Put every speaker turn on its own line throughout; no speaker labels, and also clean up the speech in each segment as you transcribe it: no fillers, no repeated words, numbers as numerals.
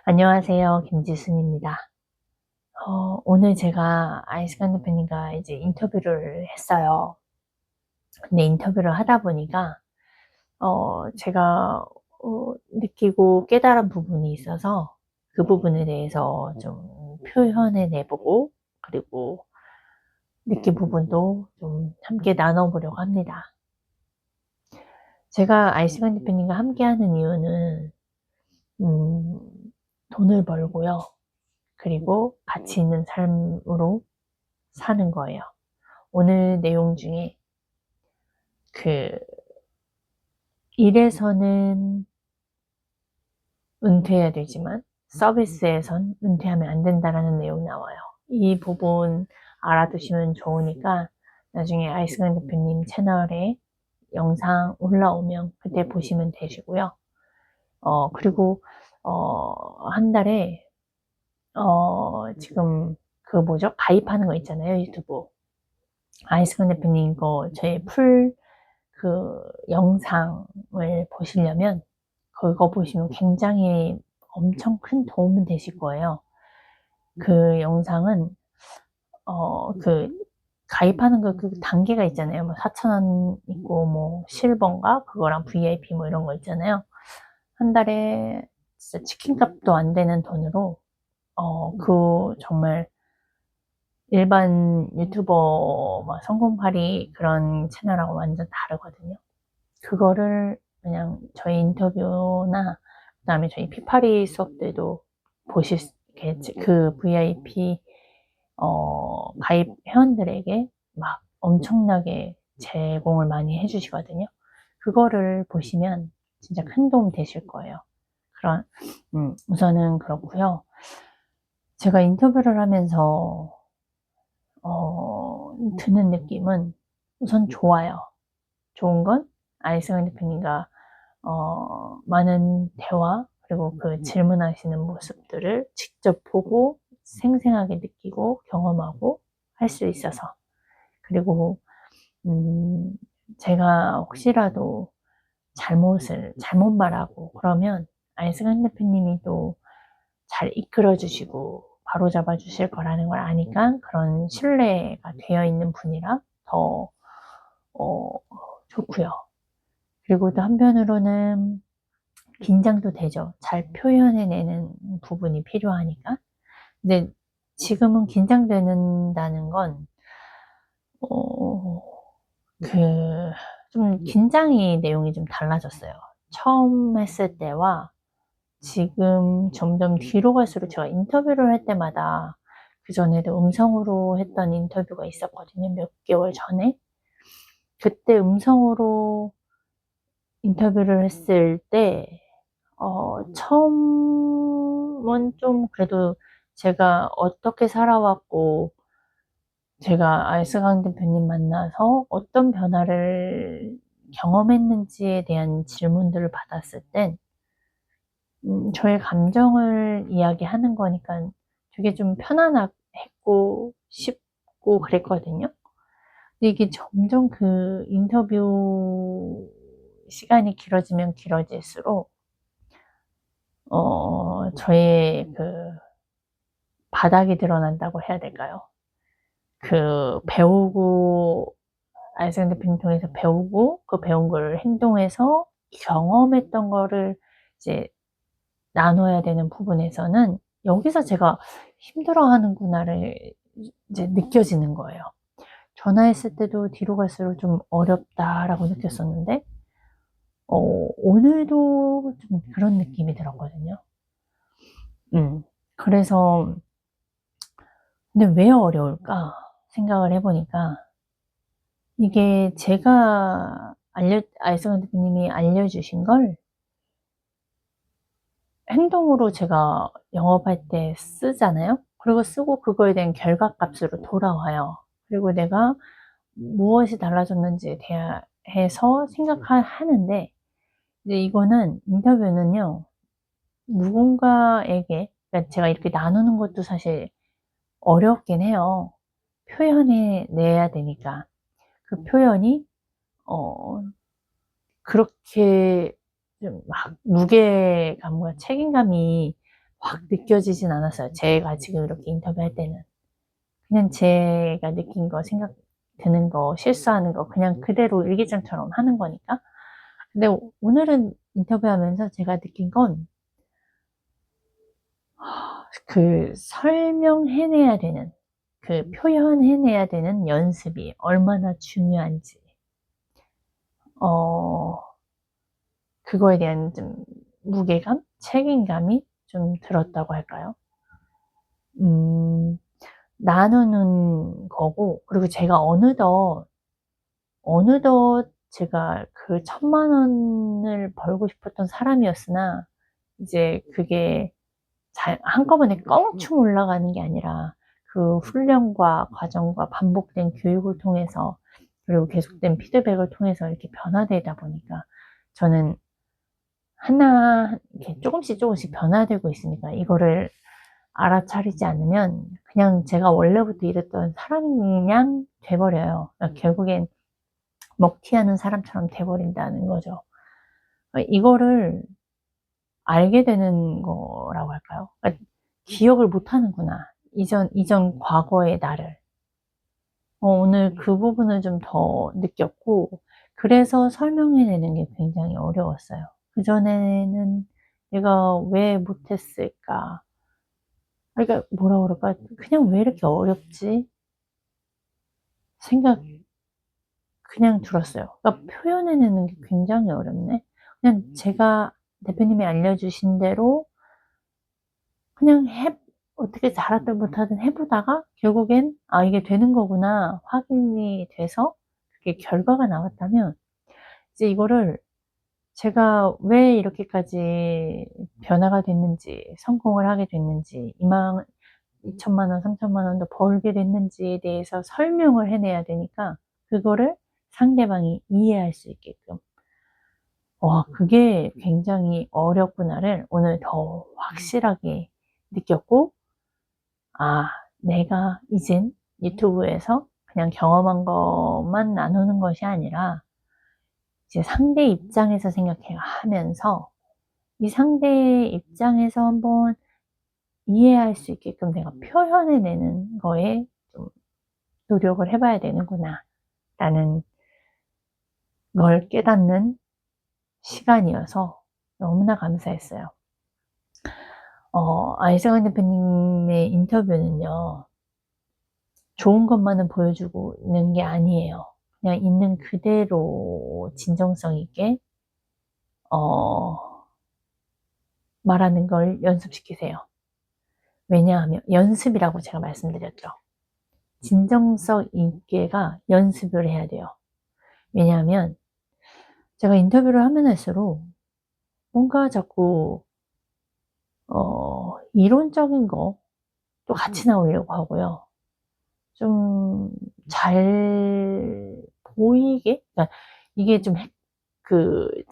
안녕하세요. 김지순입니다. 오늘 제가 아이스간 대표님과 이제 인터뷰를 했어요. 근데 인터뷰를 하다 보니까, 제가, 느끼고 깨달은 부분이 있어서 그 부분에 대해서 좀 표현해 내보고, 그리고 느낀 부분도 좀 함께 나눠보려고 합니다. 제가 아이스간 대표님과 함께 하는 이유는, 음, 돈을 벌고요. 그리고 가치 있는 삶으로 사는 거예요. 오늘 내용 중에 그 일에서는 은퇴해야 되지만 서비스에선 은퇴하면 안 된다라는 내용이 나와요. 이 부분 알아두시면 좋으니까 나중에 아이스간 대표님 채널에 영상 올라오면 그때 보시면 되시고요. 그리고 한 달에 지금 그 뭐죠? 가입하는 거 있잖아요. 유튜브. 아이스간 대표님 거 저희 풀 그 영상을 보시려면 그거 보시면 굉장히 엄청 큰 도움이 되실 거예요. 그 영상은 그 가입하는 그 단계가 있잖아요. 뭐 4,000원 있고 뭐 실버인가 그거랑 VIP 뭐 이런 거 있잖아요. 한 달에 진짜 치킨값도 안 되는 돈으로 그 정말 일반 유튜버 막 성공파리 그런 채널하고 완전 다르거든요. 그거를 그냥 저희 인터뷰나 그다음에 저희 피파리 수업 때도 보실 수 있게 그 VIP 가입 회원들에게 막 엄청나게 제공을 많이 해주시거든요. 그거를 보시면 진짜 큰 도움 되실 거예요. 그런 우선은 그렇고요. 제가 인터뷰를 하면서 드는 느낌은 우선 좋아요. 좋은 건 아이스간 대표님과 많은 대화 그리고 그 질문하시는 모습들을 직접 보고 생생하게 느끼고 경험하고 할 수 있어서 그리고 제가 혹시라도 잘못 말하고 그러면 아이스간 대표님이 또 잘 이끌어 주시고 바로 잡아 주실 거라는 걸 아니까 그런 신뢰가 되어 있는 분이라 더 어, 좋고요. 그리고 또 한편으로는 긴장도 되죠. 잘 표현해내는 부분이 필요하니까. 근데 지금은 긴장되는다는 건, 어, 그, 좀 긴장이 내용이 좀 달라졌어요. 처음 했을 때와 지금 점점 뒤로 갈수록 제가 인터뷰를 할 때마다 그 전에도 음성으로 했던 인터뷰가 있었거든요. 몇 개월 전에. 그때 음성으로 인터뷰를 했을 때, 처음은 좀 그래도 제가 어떻게 살아왔고, 제가 아이스강 대표님 만나서 어떤 변화를 경험했는지에 대한 질문들을 받았을 땐, 저의 감정을 이야기하는 거니까 되게 좀 편안했고, 쉽고 그랬거든요. 근데 이게 점점 그 인터뷰 시간이 길어지면 길어질수록, 저의 그 바닥이 드러난다고 해야 될까요? 그 배우고, 아이스강 대표님 통해서 배우고, 그 배운 걸 행동해서 경험했던 거를 이제 나눠야 되는 부분에서는 여기서 제가 힘들어하는구나를 이제 느껴지는 거예요. 전화했을 때도 뒤로 갈수록 좀 어렵다라고 느꼈었는데, 오늘도 좀 그런 느낌이 들었거든요. 그래서 근데 왜 어려울까 생각을 해보니까 이게 제가 아이스간 대표님이 알려주신 걸 행동으로 제가 영업할 때 쓰잖아요. 그리고 쓰고 그거에 대한 결과값으로 돌아와요. 그리고 내가 무엇이 달라졌는지에 대해서 생각하는데 이제 이거는 인터뷰는요. 누군가에게 그러니까 제가 이렇게 나누는 것도 사실 어렵긴 해요. 표현해 내야 되니까. 그 표현이 어 그렇게 좀 막 무게감과 책임감이 확 느껴지진 않았어요. 제가 지금 이렇게 인터뷰할 때는. 그냥 제가 느낀 거, 생각 드는 거, 실수하는 거 그냥 그대로 일기장처럼 하는 거니까. 근데 오늘은 인터뷰하면서 제가 느낀 건 그 설명해내야 되는, 그 표현해내야 되는 연습이 얼마나 중요한지, 그거에 대한 좀 무게감, 책임감이 좀 들었다고 할까요? 나누는 거고, 그리고 제가 어느덧 제가 그 1,000,000원을 벌고 싶었던 사람이었으나, 이제 그게 한꺼번에 껑충 올라가는 게 아니라 그 훈련과 과정과 반복된 교육을 통해서, 그리고 계속된 피드백을 통해서 이렇게 변화되다 보니까 저는 하나 이렇게 조금씩 변화되고 있으니까 이거를 알아차리지 않으면 그냥 제가 원래부터 이랬던 사람이냥 돼버려요. 그러니까 결국엔 먹튀하는 사람처럼 돼버린다는 거죠. 이거를 알게 되는 거라고 할까요? 그러니까 기억을 못 하는구나. 이전 과거의 나를. 오늘 그 부분을 좀 더 느꼈고, 그래서 설명해내는 게 굉장히 어려웠어요. 그전에는 내가 왜 못했을까? 그러니까 뭐라 그럴까? 그냥 왜 이렇게 어렵지? 생각 그냥 들었어요. 그러니까 표현해내는 게 굉장히 어렵네. 그냥 제가 대표님이 알려주신 대로 그냥 어떻게 잘하든 못하든 해보다가 결국엔 이게 되는 거구나 확인이 돼서 그게 결과가 나왔다면, 이제 이거를 제가 왜 이렇게까지 변화가 됐는지, 성공을 하게 됐는지, 2천만 원, 3천만 원도 벌게 됐는지에 대해서 설명을 해내야 되니까 그거를 상대방이 이해할 수 있게끔. 그게 굉장히 어렵구나를 오늘 더 확실하게 느꼈고, 내가 이젠 유튜브에서 그냥 경험한 것만 나누는 것이 아니라 이제 상대 입장에서 생각하면서 이 상대의 입장에서 한번 이해할 수 있게끔 내가 표현해내는 거에 좀 노력을 해봐야 되는구나 라는 걸 깨닫는 시간이어서 너무나 감사했어요. 아이승환 대표님의 인터뷰는요, 좋은 것만은 보여주는 게 아니에요. 그냥 있는 그대로 진정성 있게 말하는 걸 연습시키세요. 왜냐하면 연습이라고 제가 말씀드렸죠. 진정성 있게가 연습을 해야 돼요. 왜냐하면 제가 인터뷰를 하면 할수록 뭔가 자꾸 이론적인 것도 같이 나오려고 하고요. 좀 잘 보이게, 그러니까 이게 좀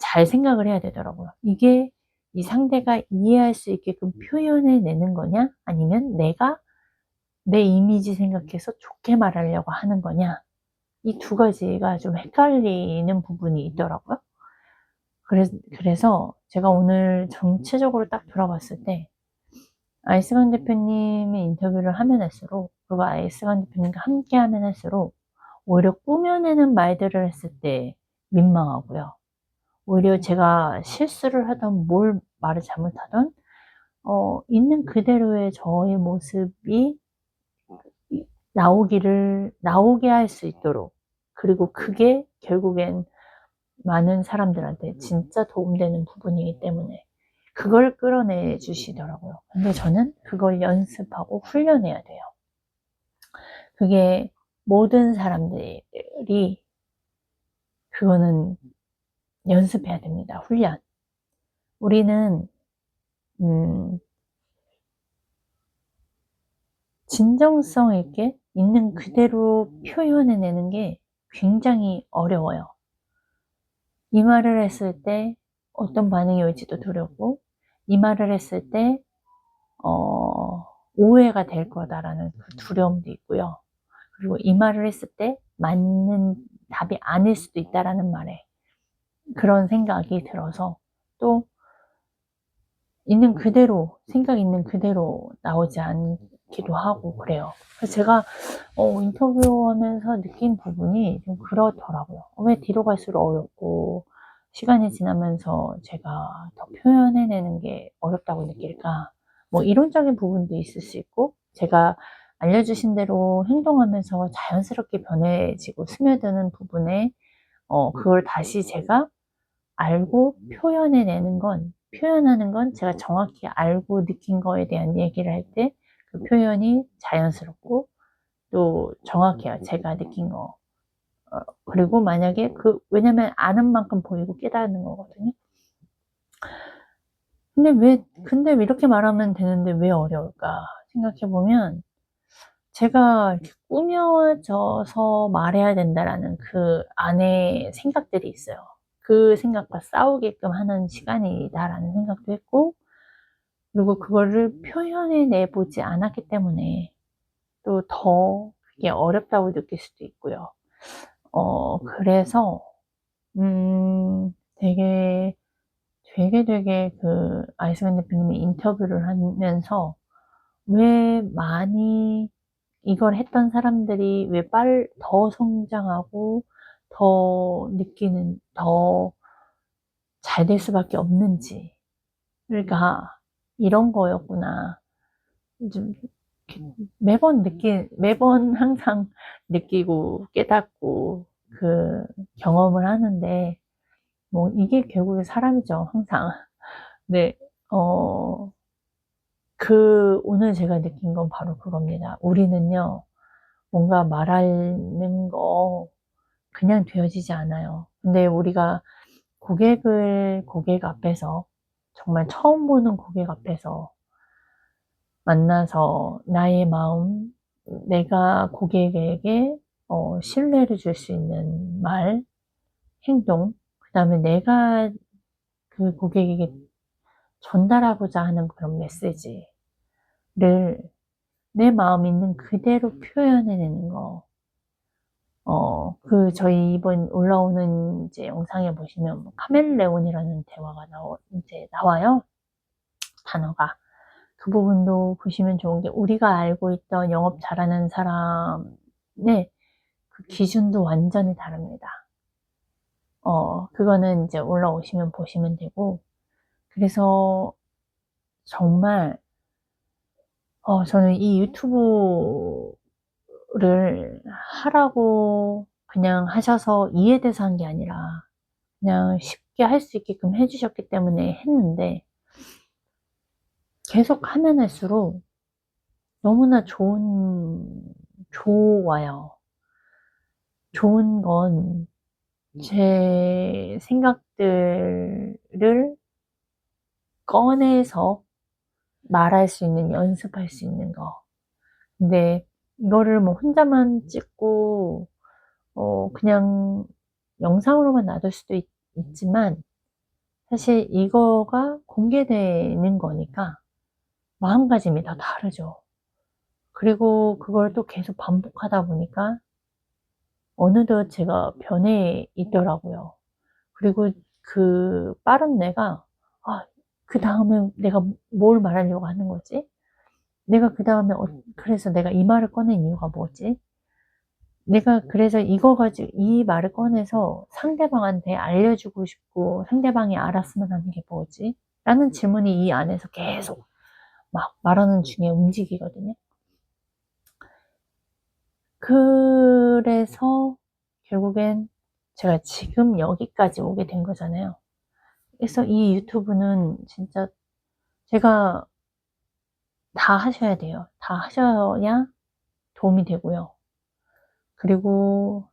잘 생각을 해야 되더라고요. 이게 이 상대가 이해할 수 있게끔 표현해내는 거냐, 아니면 내가 내 이미지 생각해서 좋게 말하려고 하는 거냐, 이 두 가지가 좀 헷갈리는 부분이 있더라고요. 그래서 제가 오늘 전체적으로 딱 돌아봤을 때 아이스간 대표님의 인터뷰를 하면 할수록, 그리고 아이스간 대표님과 함께 하면 할수록 오히려 꾸며내는 말들을 했을 때 민망하고요. 오히려 제가 실수를 하던 뭘 말을 잘못하던 있는 그대로의 저의 모습이 나오게 할 수 있도록, 그리고 그게 결국엔 많은 사람들한테 진짜 도움되는 부분이기 때문에 그걸 끌어내 주시더라고요. 근데 저는 그걸 연습하고 훈련해야 돼요. 그게 모든 사람들이 그거는 연습해야 됩니다. 훈련. 우리는 진정성 있게 있는 그대로 표현해내는 게 굉장히 어려워요. 이 말을 했을 때 어떤 반응이 올지도 두렵고, 이 말을 했을 때 오해가 될 거다라는 그 두려움도 있고요. 그리고 이 말을 했을 때 맞는 답이 아닐 수도 있다라는 말에 그런 생각이 들어서, 또 있는 그대로, 생각 있는 그대로 나오지 않기도 하고 그래요. 그래서 제가 인터뷰하면서 느낀 부분이 좀 그렇더라고요. 왜 뒤로 갈수록 어렵고 시간이 지나면서 제가 더 표현해내는 게 어렵다고 느낄까? 뭐 이론적인 부분도 있을 수 있고 제가 알려주신 대로 행동하면서 자연스럽게 변해지고 스며드는 부분에 그걸 다시 제가 알고 표현해내는 건, 표현하는 건 제가 정확히 알고 느낀 거에 대한 얘기를 할 때 그 표현이 자연스럽고 또 정확해요. 제가 느낀 거. 그리고 만약에 왜냐면 아는 만큼 보이고 깨닫는 거거든요. 근데 왜 이렇게 말하면 되는데 왜 어려울까 생각해보면 제가 이렇게 꾸며져서 말해야 된다라는 그 안에 생각들이 있어요. 그 생각과 싸우게끔 하는 시간이다라는 생각도 했고, 그리고 그거를 표현해 내보지 않았기 때문에 또 더 그게 어렵다고 느낄 수도 있고요. 그래서, 되게, 되게 아이스간 대표님이 인터뷰를 하면서 왜 많이 이걸 했던 사람들이 왜 더 성장하고 더 느끼는, 더 잘 될 수밖에 없는지. 그러니까 이런 거였구나. 좀 매번 항상 느끼고 깨닫고 경험을 하는데, 뭐 이게 결국에 사람이죠, 항상. 네, 어, 오늘 제가 느낀 건 바로 그겁니다. 우리는요, 뭔가 말하는 거 그냥 되어지지 않아요. 근데 우리가 고객 앞에서, 정말 처음 보는 고객 앞에서 만나서 나의 마음, 내가 고객에게 신뢰를 줄 수 있는 말, 행동, 그 다음에 내가 그 고객에게 전달하고자 하는 그런 메시지를 내 마음 있는 그대로 표현해내는 거. 저희 이번 올라오는 이제 영상에 보시면 카멜레온이라는 대화가 이제 나와요. 단어가. 그 부분도 보시면 좋은 게 우리가 알고 있던 영업 잘하는 사람의 그 기준도 완전히 다릅니다. 그거는 이제 올라오시면 보시면 되고, 그래서 정말, 저는 이 유튜브를 하라고 그냥 하셔서 이해돼서 한 게 아니라, 그냥 쉽게 할 수 있게끔 해주셨기 때문에 했는데, 계속 하면 할수록 너무나 좋아요. 좋은 건 제 생각들을 꺼내서 말할 수 있는, 연습할 수 있는 거. 근데 이거를 뭐 혼자만 찍고, 그냥 영상으로만 놔둘 수도 있지만, 사실 이거가 공개되는 거니까 마음가짐이 다 다르죠. 그리고 그걸 또 계속 반복하다 보니까 어느덧 제가 변해 있더라고요. 그리고 그 빠른 뇌가, 그 다음에 내가 뭘 말하려고 하는 거지? 내가 그 다음에, 그래서 내가 이 말을 꺼낸 이유가 뭐지? 내가 그래서 이 말을 꺼내서 상대방한테 알려주고 싶고 상대방이 알았으면 하는 게 뭐지? 라는 질문이 이 안에서 계속 막 말하는 중에 움직이거든요. 그래서 결국엔 제가 지금 여기까지 오게 된 거잖아요. 그래서 이 유튜브는 진짜 제가 다 하셔야 돼요. 다 하셔야 도움이 되고요. 그리고,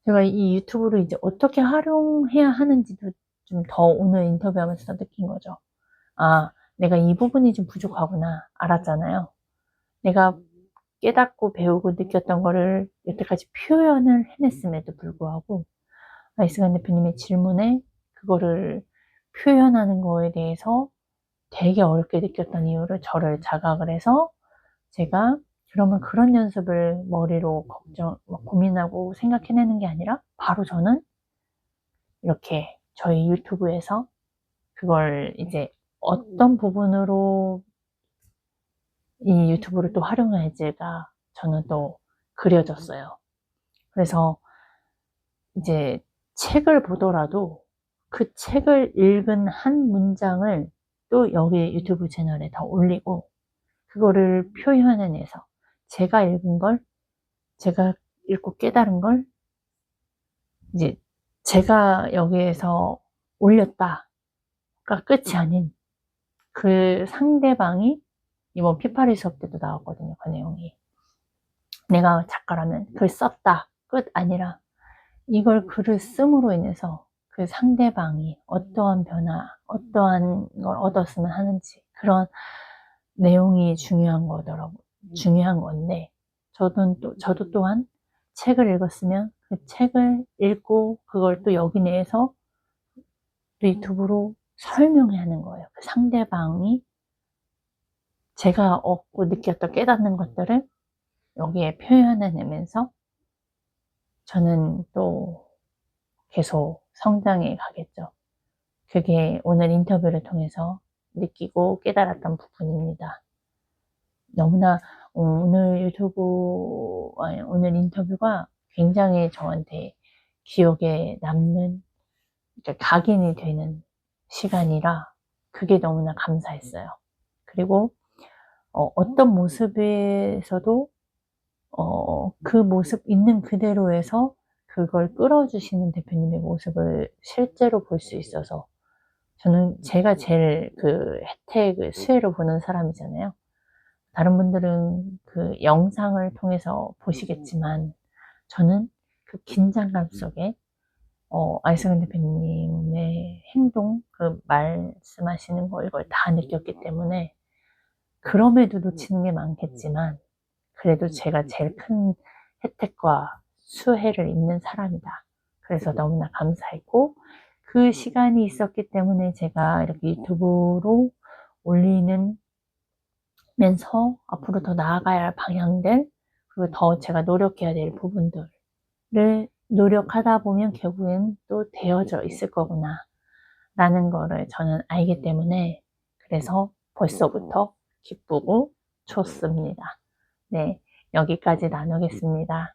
제가 이 유튜브를 이제 어떻게 활용해야 하는지도 좀 더 오늘 인터뷰하면서 느낀 거죠. 내가 이 부분이 좀 부족하구나. 알았잖아요. 내가 깨닫고 배우고 느꼈던 거를 여태까지 표현을 해냈음에도 불구하고, 아이스간 대표님의 질문에 그거를 표현하는 거에 대해서 되게 어렵게 느꼈던 이유를 저를 자각을 해서 제가 그러면 그런 연습을 머리로 고민하고 생각해내는 게 아니라 바로 저는 이렇게 저희 유튜브에서 그걸 이제 어떤 부분으로 이 유튜브를 또 활용할지가 저는 또 그려졌어요. 그래서 이제 책을 보더라도 그 책을 읽은 한 문장을 또 여기 유튜브 채널에 다 올리고 그거를 표현해내서 제가 읽은 걸, 제가 읽고 깨달은 걸 이제 제가 여기에서 올렸다가 끝이 아닌 그 상대방이 이번 피파리 수업 때도 나왔거든요. 그 내용이. 내가 작가라면 글 썼다. 끝 아니라 이걸 글을 씀으로 인해서 그 상대방이 어떠한 변화, 어떠한 걸 얻었으면 하는지 그런 내용이 중요한 거더라고. 중요한 건데 저도 또한 책을 읽었으면 그 책을 읽고 그걸 또 여기 내에서 또 유튜브로 설명해야 하는 거예요. 그 상대방이 제가 얻고 느꼈던 깨닫는 것들을 여기에 표현해내면서 저는 또 계속 성장해 가겠죠. 그게 오늘 인터뷰를 통해서 느끼고 깨달았던 부분입니다. 너무나 오늘 인터뷰가 굉장히 저한테 기억에 남는 각인이 되는 시간이라 그게 너무나 감사했어요. 그리고 어떤 모습에서도 그 모습 있는 그대로에서 그걸 끌어주시는 대표님의 모습을 실제로 볼 수 있어서 저는 제가 제일 그 혜택을 수혜를 보는 사람이잖아요. 다른 분들은 그 영상을 통해서 보시겠지만 저는 그 긴장감 속에 안승현 대표님의 행동, 그 말씀하시는 거 이걸 다 느꼈기 때문에 그럼에도 놓치는 게 많겠지만 그래도 제가 제일 큰 혜택과 수혜를 입는 사람이다. 그래서 너무나 감사했고 그 시간이 있었기 때문에 제가 이렇게 유튜브로 올리는 면서 앞으로 더 나아가야 할 방향들 그리고 더 제가 노력해야 될 부분들을 노력하다 보면 결국엔 또 되어져 있을 거구나 라는 거를 저는 알기 때문에 그래서 벌써부터 기쁘고 좋습니다. 네, 여기까지 나누겠습니다.